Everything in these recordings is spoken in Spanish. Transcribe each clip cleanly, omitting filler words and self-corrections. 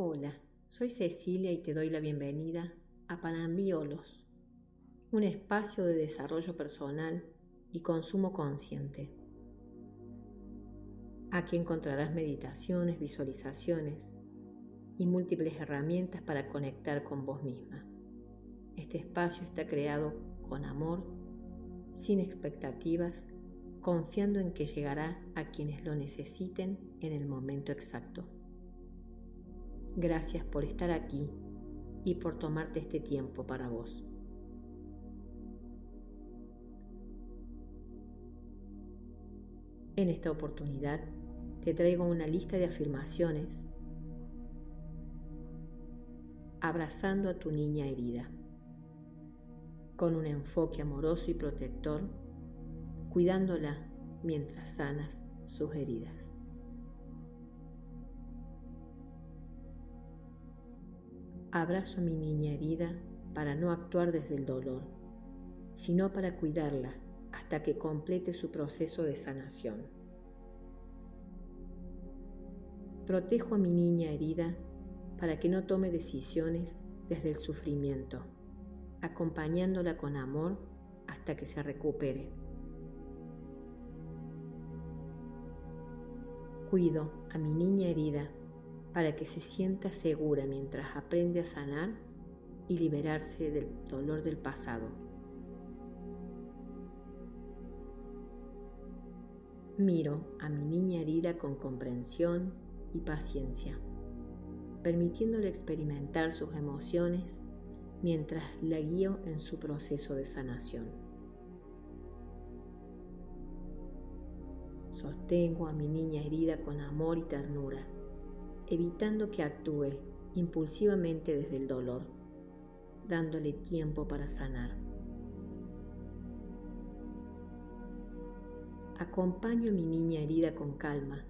Hola, soy Cecilia y te doy la bienvenida a Panambiolos, un espacio de desarrollo personal y consumo consciente. Aquí encontrarás meditaciones, visualizaciones y múltiples herramientas para conectar con vos misma. Este espacio está creado con amor, sin expectativas, confiando en que llegará a quienes lo necesiten en el momento exacto. Gracias por estar aquí y por tomarte este tiempo para vos. En esta oportunidad te traigo una lista de afirmaciones abrazando a tu niña herida, con un enfoque amoroso y protector, cuidándola mientras sanas sus heridas. Abrazo a mi niña herida para no actuar desde el dolor, sino para cuidarla hasta que complete su proceso de sanación. Protejo a mi niña herida para que no tome decisiones desde el sufrimiento, acompañándola con amor hasta que se recupere. Cuido a mi niña herida para que se sienta segura mientras aprende a sanar y liberarse del dolor del pasado. Miro a mi niña herida con comprensión y paciencia, permitiéndole experimentar sus emociones mientras la guío en su proceso de sanación. Sostengo a mi niña herida con amor y ternura, evitando que actúe impulsivamente desde el dolor, dándole tiempo para sanar. Acompaño a mi niña herida con calma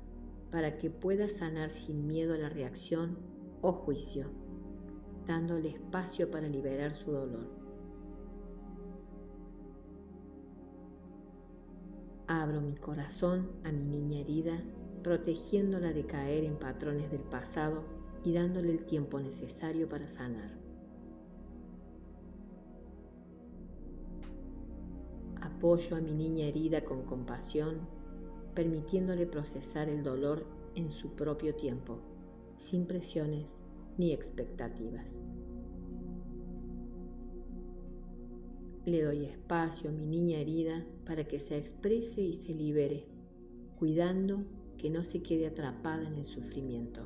para que pueda sanar sin miedo a la reacción o juicio, dándole espacio para liberar su dolor. Abro mi corazón a mi niña herida, protegiéndola de caer en patrones del pasado y dándole el tiempo necesario para sanar. Apoyo a mi niña herida con compasión, permitiéndole procesar el dolor en su propio tiempo, sin presiones ni expectativas. Le doy espacio a mi niña herida para que se exprese y se libere, cuidando que no se quede atrapada en el sufrimiento.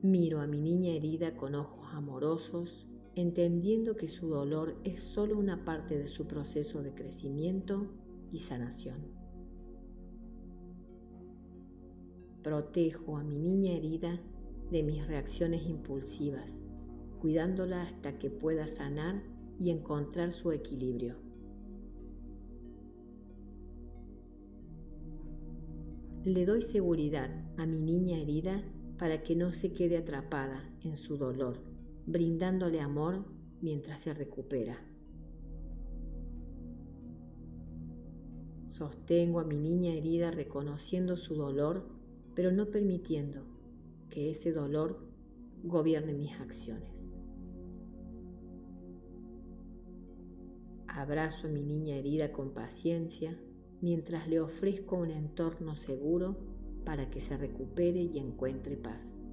Miro a mi niña herida con ojos amorosos, entendiendo que su dolor es solo una parte de su proceso de crecimiento y sanación. Protejo a mi niña herida de mis reacciones impulsivas, cuidándola hasta que pueda sanar y encontrar su equilibrio. Le doy seguridad a mi niña herida para que no se quede atrapada en su dolor, brindándole amor mientras se recupera. Sostengo a mi niña herida reconociendo su dolor, pero no permitiendo que ese dolor gobierne mis acciones. Abrazo a mi niña herida con paciencia mientras le ofrezco un entorno seguro para que se recupere y encuentre paz.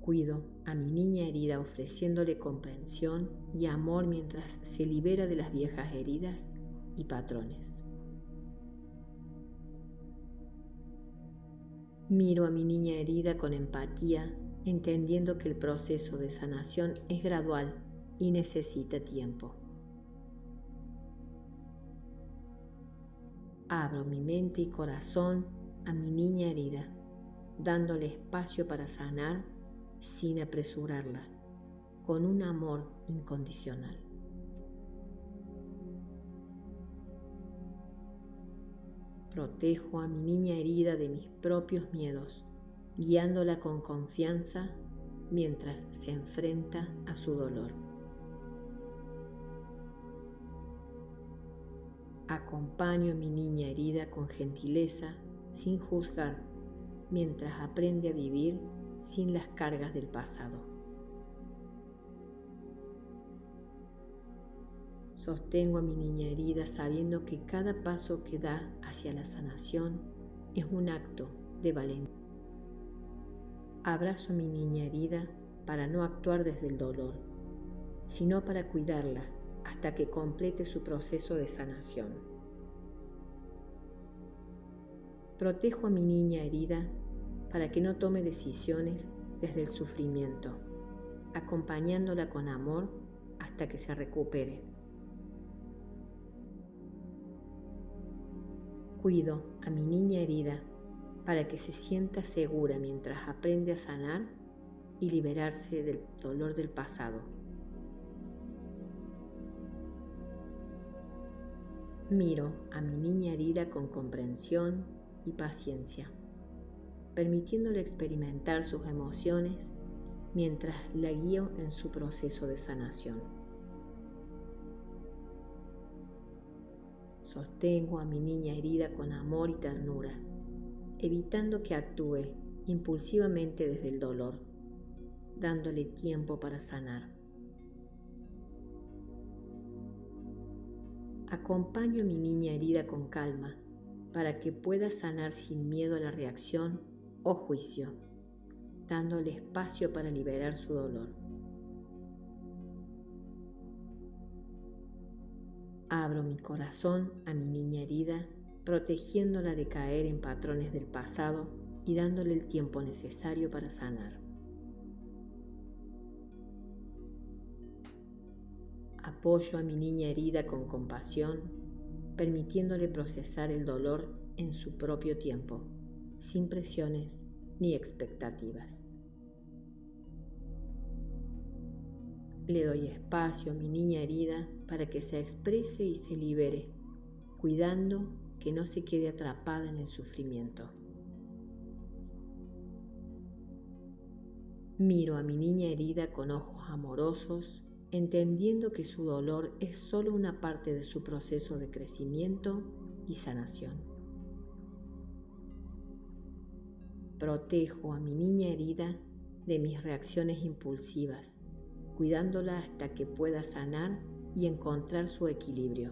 Cuido a mi niña herida ofreciéndole comprensión y amor mientras se libera de las viejas heridas y patrones. Miro a mi niña herida con empatía, entendiendo que el proceso de sanación es gradual y necesita tiempo. Abro mi mente y corazón a mi niña herida, dándole espacio para sanar sin apresurarla, con un amor incondicional. Protejo a mi niña herida de mis propios miedos, guiándola con confianza mientras se enfrenta a su dolor. Acompaño a mi niña herida con gentileza, sin juzgar, mientras aprende a vivir sin las cargas del pasado. Sostengo a mi niña herida sabiendo que cada paso que da hacia la sanación es un acto de valentía. Abrazo a mi niña herida para no actuar desde el dolor, sino para cuidarla hasta que complete su proceso de sanación. Protejo a mi niña herida para que no tome decisiones desde el sufrimiento, acompañándola con amor hasta que se recupere. Cuido a mi niña herida para que se sienta segura mientras aprende a sanar y liberarse del dolor del pasado. Miro a mi niña herida con comprensión y paciencia, permitiéndole experimentar sus emociones mientras la guío en su proceso de sanación. Sostengo a mi niña herida con amor y ternura, evitando que actúe impulsivamente desde el dolor, dándole tiempo para sanar. Acompaño a mi niña herida con calma para que pueda sanar sin miedo a la reacción o juicio, dándole espacio para liberar su dolor. Abro mi corazón a mi niña herida, protegiéndola de caer en patrones del pasado y dándole el tiempo necesario para sanar. Apoyo a mi niña herida con compasión, permitiéndole procesar el dolor en su propio tiempo, sin presiones ni expectativas. Le doy espacio a mi niña herida para que se exprese y se libere, cuidando que no se quede atrapada en el sufrimiento. Miro a mi niña herida con ojos amorosos, entendiendo que su dolor es solo una parte de su proceso de crecimiento y sanación. Protejo a mi niña herida de mis reacciones impulsivas, cuidándola hasta que pueda sanar y encontrar su equilibrio.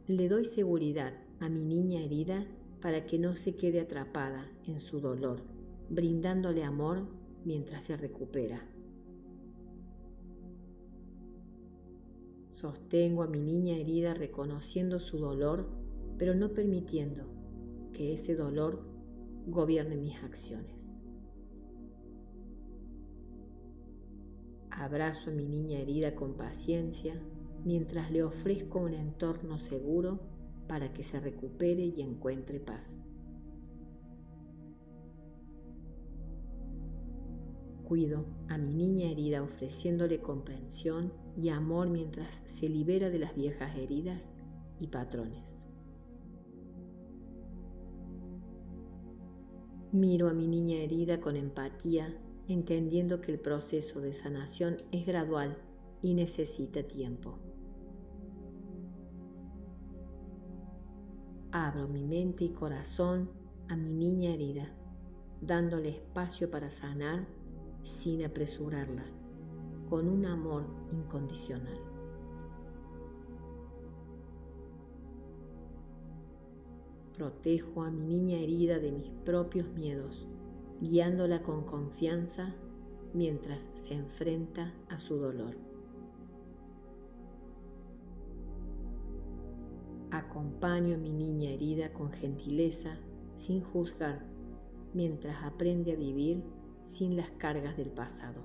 Le doy seguridad a mi niña herida para que no se quede atrapada en su dolor, brindándole amor mientras se recupera. Sostengo a mi niña herida reconociendo su dolor, pero no permitiendo que ese dolor gobierne mis acciones. Abrazo a mi niña herida con paciencia mientras le ofrezco un entorno seguro para que se recupere y encuentre paz. Cuido a mi niña herida ofreciéndole comprensión y amor mientras se libera de las viejas heridas y patrones. Miro a mi niña herida con empatía, entendiendo que el proceso de sanación es gradual y necesita tiempo. Abro mi mente y corazón a mi niña herida, dándole espacio para sanar sin apresurarla, con un amor incondicional. Protejo a mi niña herida de mis propios miedos, guiándola con confianza mientras se enfrenta a su dolor. Acompaño a mi niña herida con gentileza, sin juzgar, mientras aprende a vivir sin las cargas del pasado.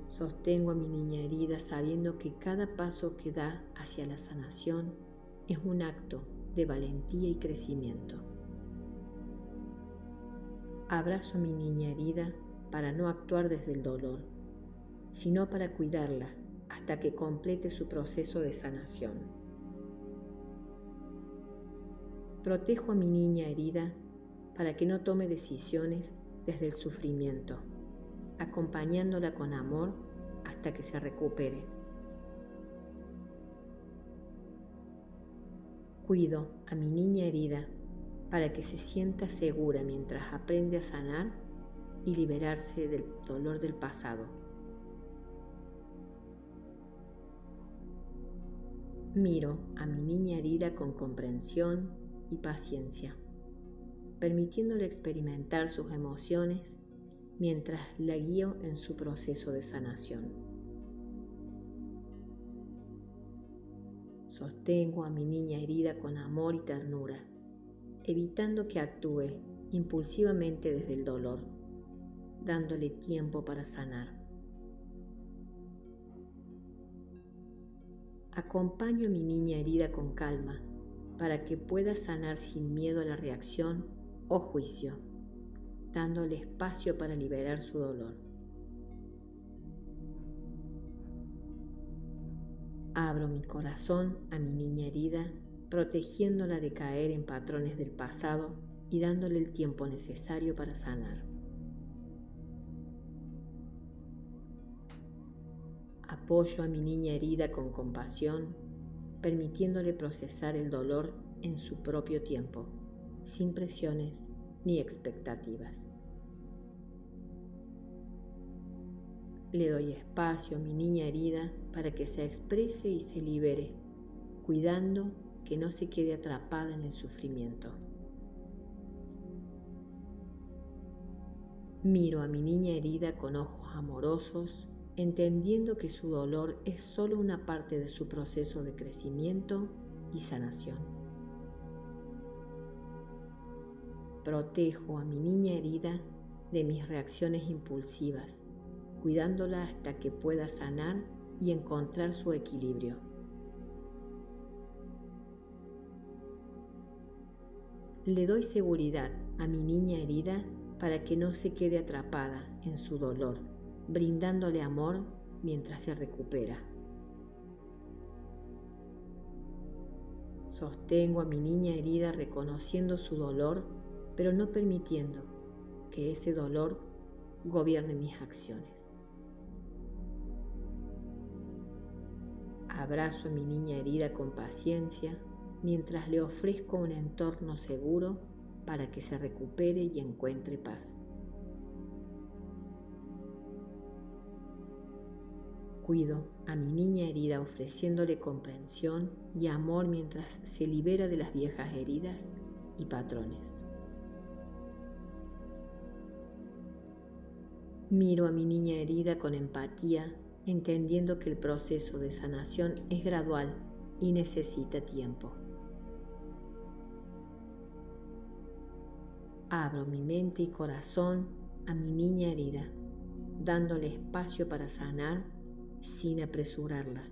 Sostengo a mi niña herida sabiendo que cada paso que da hacia la sanación es un acto de valentía y crecimiento. Abrazo a mi niña herida para no actuar desde el dolor, sino para cuidarla hasta que complete su proceso de sanación. Protejo a mi niña herida para que no tome decisiones desde el sufrimiento, acompañándola con amor hasta que se recupere. Cuido a mi niña herida para que se sienta segura mientras aprende a sanar y liberarse del dolor del pasado. Miro a mi niña herida con comprensión y paciencia, permitiéndole experimentar sus emociones mientras la guío en su proceso de sanación. Sostengo a mi niña herida con amor y ternura, evitando que actúe impulsivamente desde el dolor, dándole tiempo para sanar. Acompaño a mi niña herida con calma para que pueda sanar sin miedo a la reacción o juicio, dándole espacio para liberar su dolor. Abro mi corazón a mi niña herida, protegiéndola de caer en patrones del pasado y dándole el tiempo necesario para sanar. Apoyo a mi niña herida con compasión, permitiéndole procesar el dolor en su propio tiempo, sin presiones ni expectativas. Le doy espacio a mi niña herida para que se exprese y se libere, cuidando que no se quede atrapada en el sufrimiento. Miro a mi niña herida con ojos amorosos, entendiendo que su dolor es solo una parte de su proceso de crecimiento y sanación. Protejo a mi niña herida de mis reacciones impulsivas, cuidándola hasta que pueda sanar y encontrar su equilibrio. Le doy seguridad a mi niña herida para que no se quede atrapada en su dolor, brindándole amor mientras se recupera. Sostengo a mi niña herida reconociendo su dolor, pero no permitiendo que ese dolor gobierne mis acciones. Abrazo a mi niña herida con paciencia mientras le ofrezco un entorno seguro para que se recupere y encuentre paz. Cuido a mi niña herida ofreciéndole comprensión y amor mientras se libera de las viejas heridas y patrones. Miro a mi niña herida con empatía, entendiendo que el proceso de sanación es gradual y necesita tiempo. Abro mi mente y corazón a mi niña herida, dándole espacio para sanar sin apresurarla,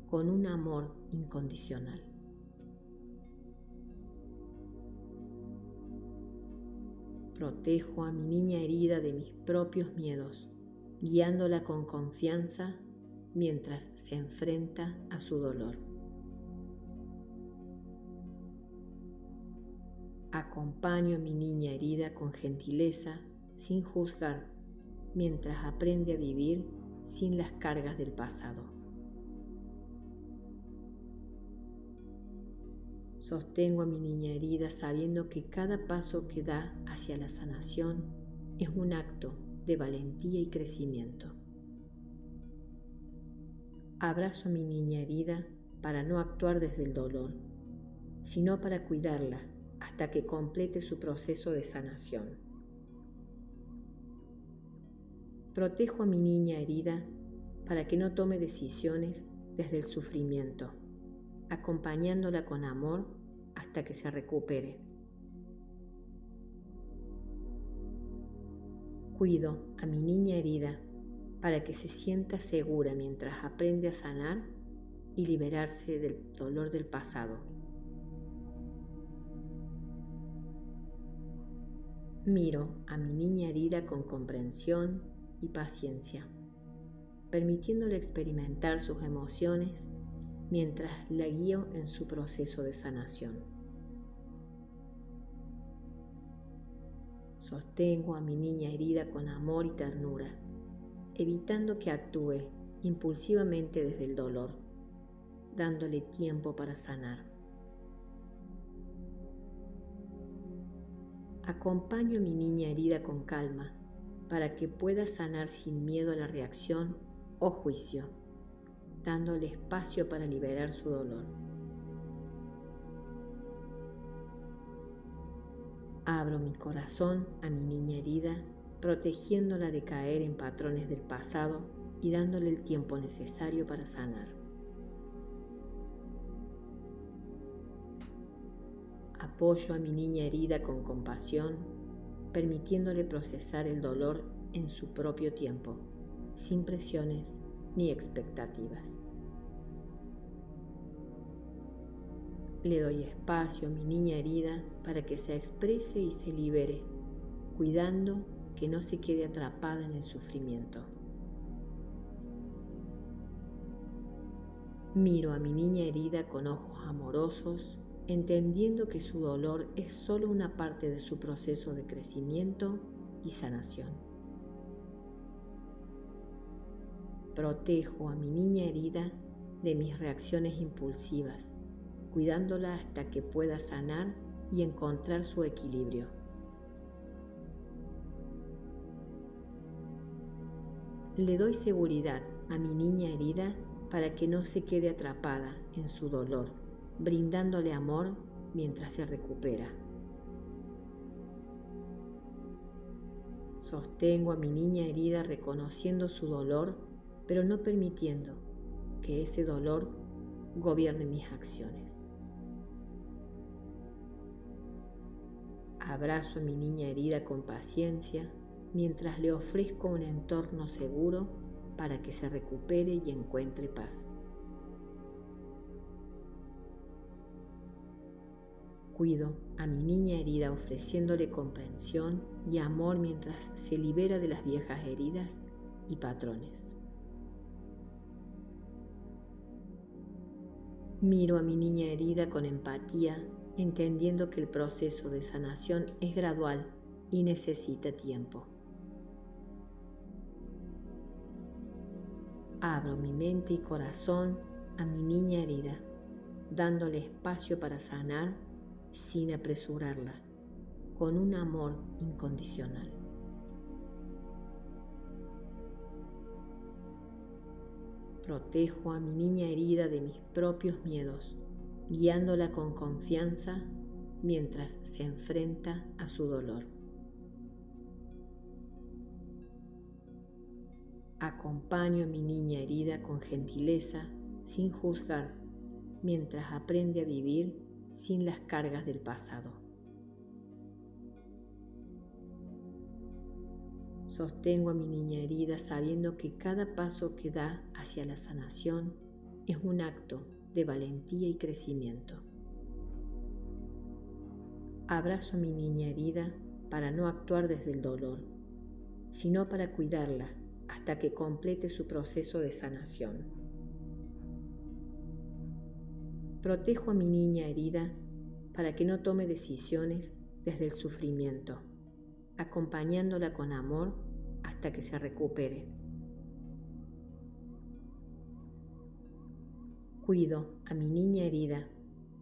con un amor incondicional. Protejo a mi niña herida de mis propios miedos, guiándola con confianza mientras se enfrenta a su dolor. Acompaño a mi niña herida con gentileza, sin juzgar, mientras aprende a vivir sin las cargas del pasado. Sostengo a mi niña herida sabiendo que cada paso que da hacia la sanación es un acto de valentía y crecimiento. Abrazo a mi niña herida para no actuar desde el dolor, sino para cuidarla hasta que complete su proceso de sanación. Protejo a mi niña herida para que no tome decisiones desde el sufrimiento, acompañándola con amor hasta que se recupere. Cuido a mi niña herida para que se sienta segura mientras aprende a sanar y liberarse del dolor del pasado. Miro a mi niña herida con comprensión y paciencia, permitiéndole experimentar sus emociones mientras la guío en su proceso de sanación. Sostengo a mi niña herida con amor y ternura, evitando que actúe impulsivamente desde el dolor, dándole tiempo para sanar. Acompaño a mi niña herida con calma para que pueda sanar sin miedo a la reacción o juicio, dándole espacio para liberar su dolor. Abro mi corazón a mi niña herida, protegiéndola de caer en patrones del pasado y dándole el tiempo necesario para sanar. Apoyo a mi niña herida con compasión, permitiéndole procesar el dolor en su propio tiempo, sin presiones ni expectativas. Le doy espacio a mi niña herida para que se exprese y se libere, cuidando que no se quede atrapada en el sufrimiento. Miro a mi niña herida con ojos amorosos, entendiendo que su dolor es solo una parte de su proceso de crecimiento y sanación. Protejo a mi niña herida de mis reacciones impulsivas, cuidándola hasta que pueda sanar y encontrar su equilibrio. Le doy seguridad a mi niña herida para que no se quede atrapada en su dolor, brindándole amor mientras se recupera. Sostengo a mi niña herida reconociendo su dolor, pero no permitiendo que ese dolor gobierne mis acciones. Abrazo a mi niña herida con paciencia mientras le ofrezco un entorno seguro para que se recupere y encuentre paz. Cuido a mi niña herida ofreciéndole comprensión y amor mientras se libera de las viejas heridas y patrones. Miro a mi niña herida con empatía, entendiendo que el proceso de sanación es gradual y necesita tiempo. Abro mi mente y corazón a mi niña herida, dándole espacio para sanar sin apresurarla, con un amor incondicional. Protejo a mi niña herida de mis propios miedos, guiándola con confianza mientras se enfrenta a su dolor. Acompaño a mi niña herida con gentileza, sin juzgar, mientras aprende a vivir sin las cargas del pasado. Sostengo a mi niña herida sabiendo que cada paso que da hacia la sanación es un acto de valentía y crecimiento. Abrazo a mi niña herida para no actuar desde el dolor, sino para cuidarla hasta que complete su proceso de sanación. Protejo a mi niña herida para que no tome decisiones desde el sufrimiento, acompañándola con amor hasta que se recupere. Cuido a mi niña herida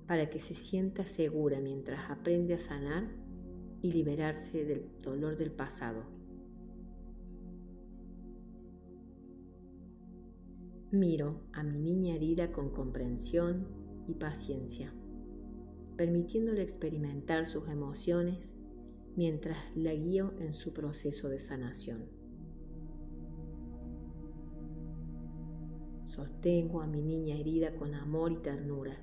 para que se sienta segura mientras aprende a sanar y liberarse del dolor del pasado. Miro a mi niña herida con comprensión y paciencia, permitiéndole experimentar sus emociones mientras la guío en su proceso de sanación. Sostengo a mi niña herida con amor y ternura,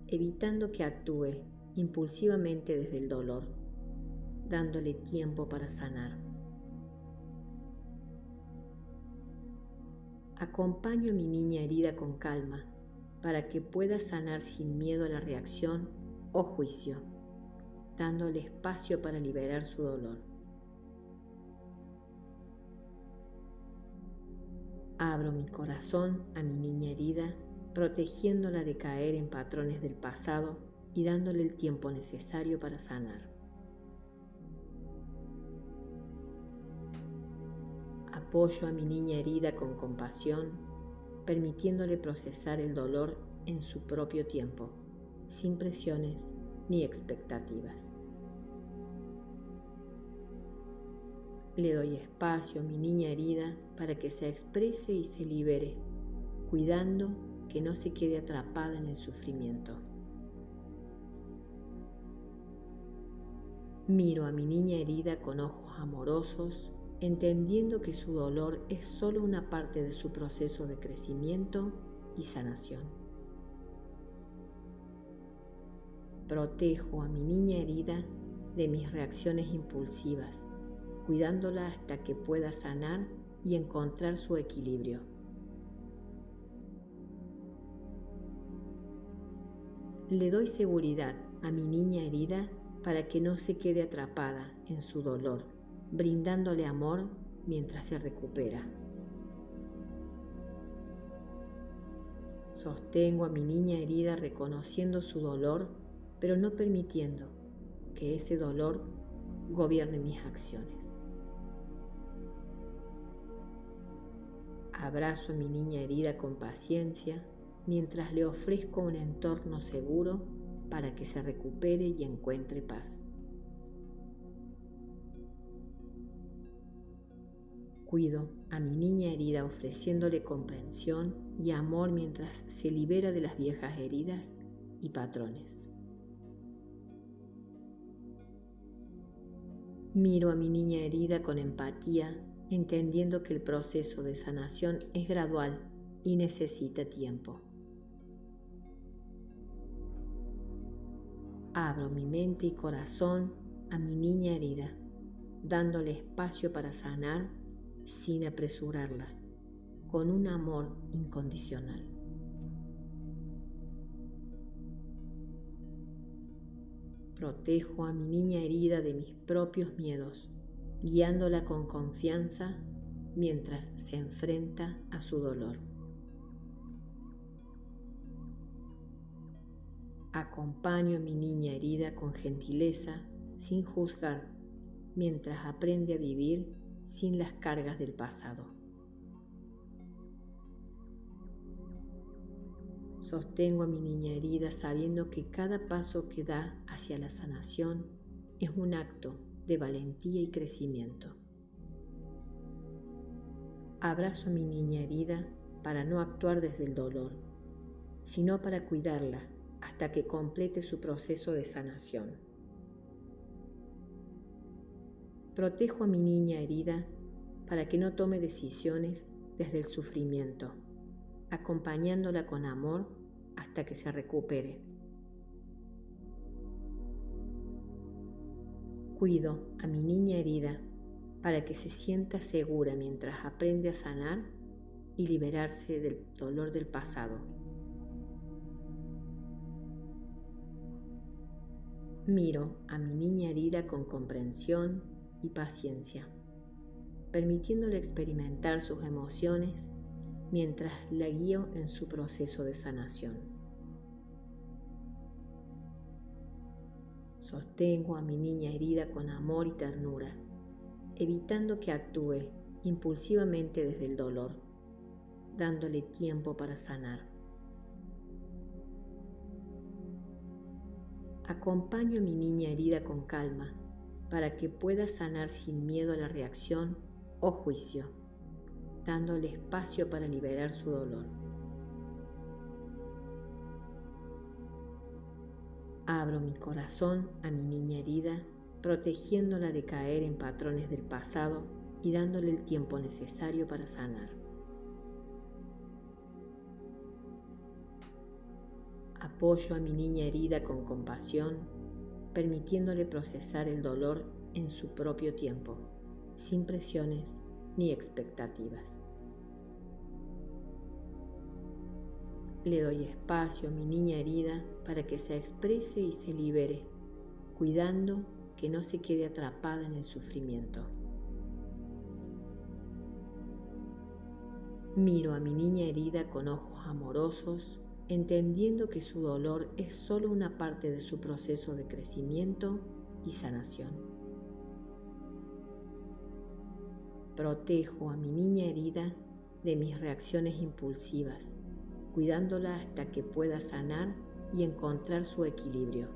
evitando que actúe impulsivamente desde el dolor, dándole tiempo para sanar. Acompaño a mi niña herida con calma para que pueda sanar sin miedo a la reacción o juicio, dándole espacio para liberar su dolor. Abro mi corazón a mi niña herida, protegiéndola de caer en patrones del pasado y dándole el tiempo necesario para sanar. Apoyo a mi niña herida con compasión, permitiéndole procesar el dolor en su propio tiempo, sin presiones ni expectativas. Le doy espacio a mi niña herida para que se exprese y se libere, cuidando que no se quede atrapada en el sufrimiento. Miro a mi niña herida con ojos amorosos, entendiendo que su dolor es solo una parte de su proceso de crecimiento y sanación. Protejo a mi niña herida de mis reacciones impulsivas, cuidándola hasta que pueda sanar y encontrar su equilibrio. Le doy seguridad a mi niña herida para que no se quede atrapada en su dolor, brindándole amor mientras se recupera. Sostengo a mi niña herida reconociendo su dolor, pero no permitiendo que ese dolor gobierne mis acciones. Abrazo a mi niña herida con paciencia mientras le ofrezco un entorno seguro para que se recupere y encuentre paz. Cuido a mi niña herida ofreciéndole comprensión y amor mientras se libera de las viejas heridas y patrones. Miro a mi niña herida con empatía, entendiendo que el proceso de sanación es gradual y necesita tiempo. Abro mi mente y corazón a mi niña herida, dándole espacio para sanar sin apresurarla, con un amor incondicional. Protejo a mi niña herida de mis propios miedos, guiándola con confianza mientras se enfrenta a su dolor. Acompaño a mi niña herida con gentileza, sin juzgar, mientras aprende a vivir sin las cargas del pasado. Sostengo a mi niña herida sabiendo que cada paso que da hacia la sanación es un acto de valentía y crecimiento. Abrazo a mi niña herida para no actuar desde el dolor, sino para cuidarla hasta que complete su proceso de sanación. Protejo a mi niña herida para que no tome decisiones desde el sufrimiento, acompañándola con amor hasta que se recupere. Cuido a mi niña herida para que se sienta segura mientras aprende a sanar y liberarse del dolor del pasado. Miro a mi niña herida con comprensión y paciencia, permitiéndole experimentar sus emociones mientras la guío en su proceso de sanación. Sostengo a mi niña herida con amor y ternura, evitando que actúe impulsivamente desde el dolor, dándole tiempo para sanar. Acompaño a mi niña herida con calma para que pueda sanar sin miedo a la reacción o juicio, dándole espacio para liberar su dolor. Abro mi corazón a mi niña herida, protegiéndola de caer en patrones del pasado y dándole el tiempo necesario para sanar. Apoyo a mi niña herida con compasión, permitiéndole procesar el dolor en su propio tiempo, sin presiones ni expectativas. Le doy espacio a mi niña herida para que se exprese y se libere, cuidando que no se quede atrapada en el sufrimiento. Miro a mi niña herida con ojos amorosos, entendiendo que su dolor es solo una parte de su proceso de crecimiento y sanación. Protejo a mi niña herida de mis reacciones impulsivas, cuidándola hasta que pueda sanar y encontrar su equilibrio.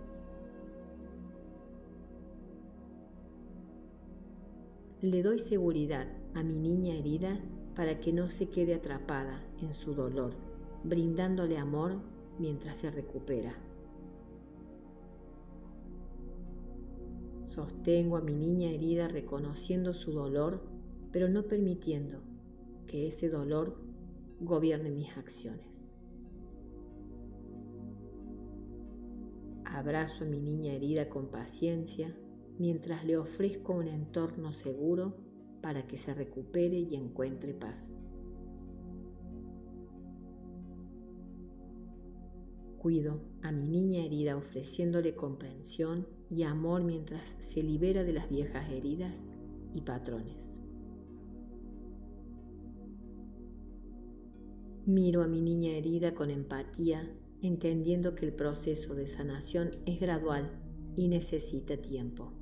Le doy seguridad a mi niña herida para que no se quede atrapada en su dolor, brindándole amor mientras se recupera. Sostengo a mi niña herida reconociendo su dolor, pero no permitiendo que ese dolor gobierne mis acciones. Abrazo a mi niña herida con paciencia mientras le ofrezco un entorno seguro para que se recupere y encuentre paz. Cuido a mi niña herida ofreciéndole comprensión y amor mientras se libera de las viejas heridas y patrones. Miro a mi niña herida con empatía, entendiendo que el proceso de sanación es gradual y necesita tiempo.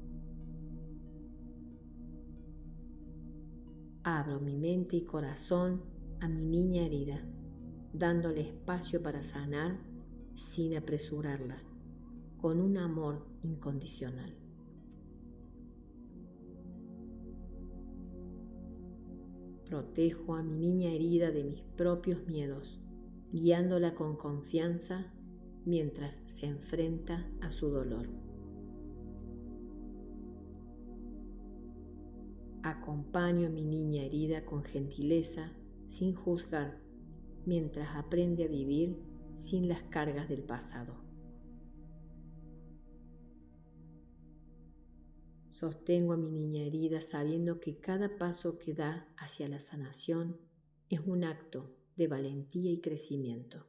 Abro mi mente y corazón a mi niña herida, dándole espacio para sanar sin apresurarla, con un amor incondicional. Protejo a mi niña herida de mis propios miedos, guiándola con confianza mientras se enfrenta a su dolor. Acompaño a mi niña herida con gentileza, sin juzgar, mientras aprende a vivir sin las cargas del pasado. Sostengo a mi niña herida sabiendo que cada paso que da hacia la sanación es un acto de valentía y crecimiento.